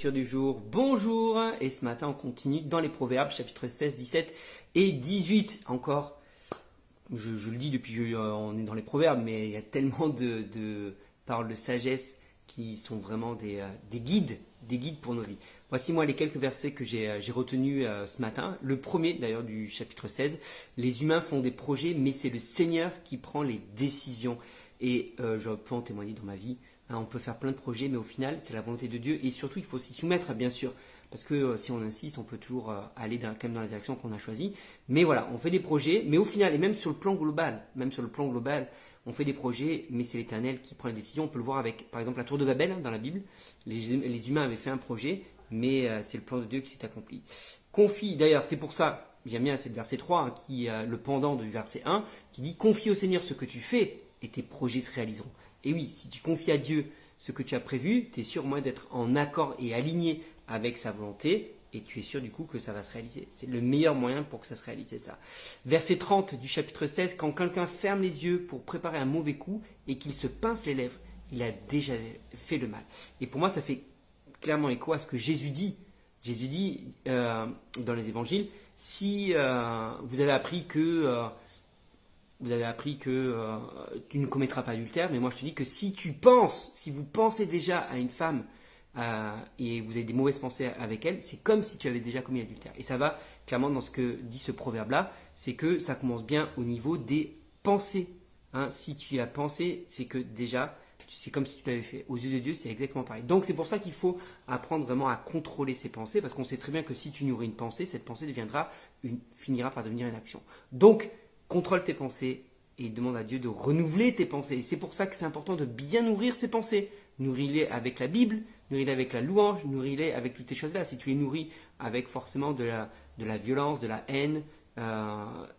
lecture du jour, bonjour. Et ce matin on continue dans les Proverbes, chapitre 16, 17 et 18. Encore, je le dis depuis on est dans les Proverbes, mais il y a tellement de paroles de sagesse qui sont vraiment des guides pour nos vies. Voici moi les quelques versets que j'ai retenus ce matin. Le premier d'ailleurs du chapitre 16, les humains font des projets, mais c'est le Seigneur qui prend les décisions. Et je peux en témoigner dans ma vie. On peut faire plein de projets, mais au final, c'est la volonté de Dieu. Et surtout, il faut s'y soumettre, bien sûr. Parce que si on insiste, on peut toujours aller quand même dans la direction qu'on a choisie. Mais voilà, on fait des projets, mais au final, et même sur le plan global, on fait des projets, mais c'est l'Éternel qui prend les décisions. On peut le voir avec, par exemple, la tour de Babel dans la Bible. Les humains avaient fait un projet, mais c'est le plan de Dieu qui s'est accompli. Confie, d'ailleurs, c'est pour ça, j'aime bien, c'est le verset 3, qui est le pendant du verset 1, qui dit « Confie au Seigneur ce que tu fais, et tes projets se réaliseront ». Et oui, si tu confies à Dieu ce que tu as prévu, tu es sûr moins d'être en accord et aligné avec sa volonté, et tu es sûr du coup que ça va se réaliser. C'est le meilleur moyen pour que ça se réalise, c'est ça. Verset 30 du chapitre 16, quand quelqu'un ferme les yeux pour préparer un mauvais coup et qu'il se pince les lèvres, il a déjà fait le mal. Et pour moi, ça fait clairement écho à ce que Jésus dit. Jésus dit dans les évangiles, si vous avez appris que tu ne commettras pas d'adultère, mais moi je te dis que si vous pensez déjà à une femme et vous avez des mauvaises pensées avec elle, c'est comme si tu avais déjà commis l'adultère. Et ça va clairement dans ce que dit ce proverbe-là, c'est que ça commence bien au niveau des pensées. Si tu y as pensé, c'est que déjà, c'est comme si tu l'avais fait. Aux yeux de Dieu, c'est exactement pareil. Donc c'est pour ça qu'il faut apprendre vraiment à contrôler ses pensées, parce qu'on sait très bien que si tu nourris une pensée, cette pensée finira par devenir une action. Donc, contrôle tes pensées et demande à Dieu de renouveler tes pensées. Et c'est pour ça que c'est important de bien nourrir ses pensées. Nourris-les avec la Bible, nourris-les avec la louange, nourris-les avec toutes ces choses-là. Si tu les nourris avec forcément de la violence, de la haine,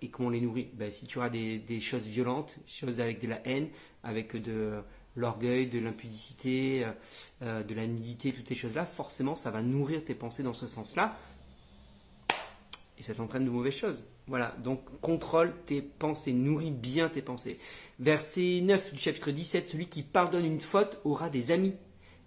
et comment on les nourrit, si tu auras des choses violentes, choses avec de la haine, avec de l'orgueil, de l'impudicité, de la nudité, toutes ces choses-là, forcément ça va nourrir tes pensées dans ce sens-là. Et ça t'entraîne de mauvaises choses. Voilà, donc contrôle tes pensées, nourris bien tes pensées. Verset 9 du chapitre 17, celui qui pardonne une faute aura des amis.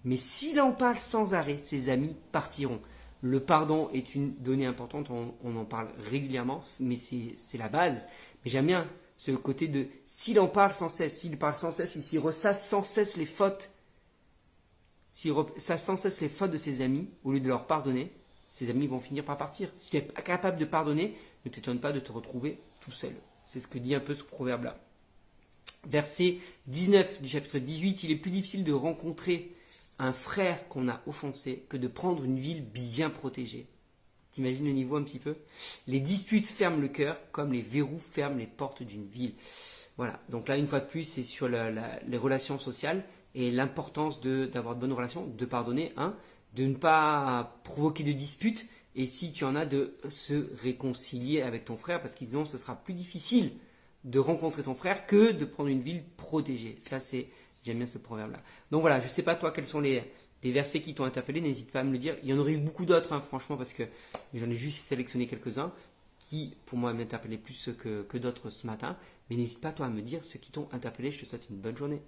Mais s'il en parle sans arrêt, ses amis partiront. Le pardon est une donnée importante, on en parle régulièrement, mais c'est la base. Mais j'aime bien ce côté de s'il en parle sans cesse, s'il parle sans cesse, s'il ressasse sans cesse les fautes, s'il ressasse sans cesse les fautes de ses amis, au lieu de leur pardonner, ses amis vont finir par partir. Si tu n'es pas capable de pardonner, ne t'étonne pas de te retrouver tout seul. C'est ce que dit un peu ce proverbe-là. Verset 19 du chapitre 18, il est plus difficile de rencontrer un frère qu'on a offensé que de prendre une ville bien protégée. T'imagines le niveau un petit peu ? Les disputes ferment le cœur comme les verrous ferment les portes d'une ville. Voilà, donc là une fois de plus c'est sur les relations sociales et l'importance d'avoir de bonnes relations, de pardonner, de ne pas provoquer de disputes, et si tu en as, de se réconcilier avec ton frère, parce qu'ils disent ce sera plus difficile de rencontrer ton frère que de prendre une ville protégée. Ça, j'aime bien ce proverbe-là. Donc voilà, je ne sais pas toi quels sont les versets qui t'ont interpellé, n'hésite pas à me le dire. Il y en aurait eu beaucoup d'autres, franchement, parce que j'en ai juste sélectionné quelques-uns qui, pour moi, m'interpellaient plus que d'autres ce matin. Mais n'hésite pas toi à me dire ceux qui t'ont interpellé. Je te souhaite une bonne journée.